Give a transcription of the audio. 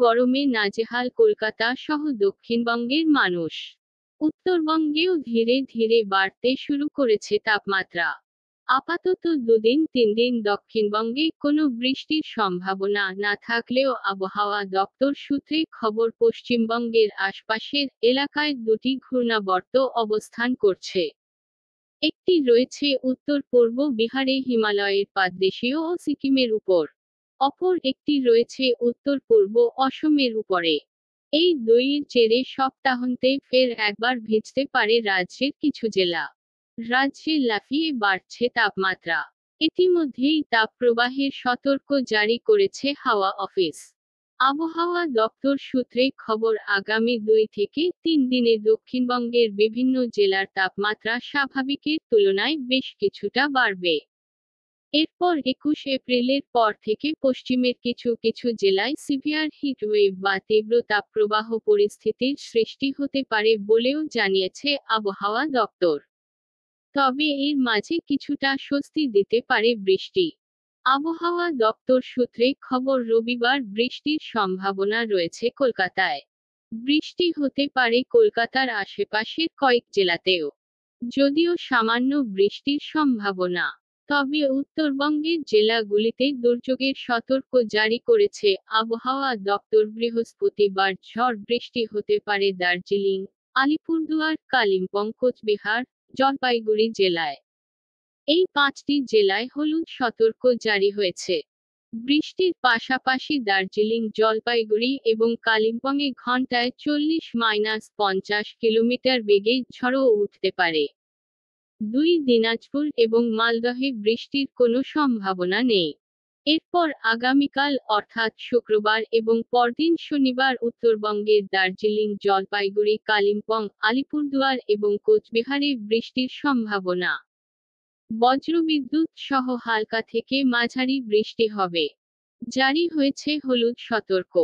গরমে নাজেহাল কলকাতা সহ দক্ষিণবঙ্গের মানুষ। উত্তরবঙ্গেও ধীরে ধীরে বাড়তে শুরু করেছে তাপমাত্রা। আপাতত 2-3 দিন দক্ষিণবঙ্গে কোনো বৃষ্টির সম্ভাবনা না থাকলেও আবহাওয়া দপ্তর সূত্রে খবর পশ্চিমবঙ্গের আশপাশের এলাকায় দুটি ঘূর্ণাবর্ত অবস্থান করছে। একটি রয়েছে উত্তর পূর্ব বিহারে হিমালয়ের পাদদেশীয় ও সিকিমের উপর। অপর একটি রয়েছে উত্তর পূর্ব অসমের উপরে। এই দুইয়ের জেরে সপ্তাহান্তে ফের একবার ভিজতে পারে রাজ্যের কিছু জেলা। রাজ্যে লাফিয়ে বাড়ছে তাপমাত্রা। ইতিমধ্যেই তাপপ্রবাহের সতর্ক জারি করেছে হাওয়া অফিস। আবহাওয়া দপ্তর সূত্রে খবর আগামী 2 থেকে 3 দিনে দক্ষিণবঙ্গের বিভিন্ন জেলার তাপমাত্রা স্বাভাবিকের তুলনায় বেশ কিছুটা বাড়বে। এরপর 21 এপ্রিলের পর থেকে পশ্চিমের কিছু কিছু জেলায় সিভিয়ার হিটওয়েভ বা তীব্র তাপপ্রবাহ পরিস্থিতির সৃষ্টি হতে পারে বলেও জানিয়েছে আবহাওয়া দপ্তর। তবে এর মাঝে কিছুটা স্বস্তি দিতে পারে বৃষ্টি। আবহাওয়া দপ্তর সূত্রে খবর রবিবার বৃষ্টির সম্ভাবনা রয়েছে কলকাতায়। বৃষ্টি হতে পারে কলকাতার আশেপাশের কয়েক জেলাতেও। যদিও সামান্য বৃষ্টির সম্ভাবনা। তবে উত্তরবঙ্গের জেলাগুলিতে দুর্যোগের সতর্ক জারি করেছে আবহাওয়া দপ্তর। বৃহস্পতিবার ঝড় বৃষ্টি হতে পারে দার্জিলিং, আলিপুরদুয়ার, কালিম্পং, কোচবিহার, জলপাইগুড়ি জেলায়। এই 5টি জেলায় হলুদ সতর্ক জারি হয়েছে। বৃষ্টির পাশাপাশি দার্জিলিং, জলপাইগুড়ি এবং কালিম্পংয়ে ঘন্টায় 40-50 কিলোমিটার বেগে ঝড়ও উঠতে পারে। দিনাজপুর এবং মালদহে বৃষ্টির কোনো সম্ভাবনা নেই। এরপর আগামীকাল অর্থাৎ শুক্রবার এবং পরদিন শনিবার উত্তরবঙ্গের দার্জিলিং, জলপাইগুড়ি, কালিম্পং, আলিপুরদুয়ার এবং কোচবিহারে বৃষ্টির সম্ভাবনা। বজ্রবিদ্যুৎ সহ হালকা থেকে মাঝারি বৃষ্টি হবে। জারি হয়েছে হলুদ সতর্ক।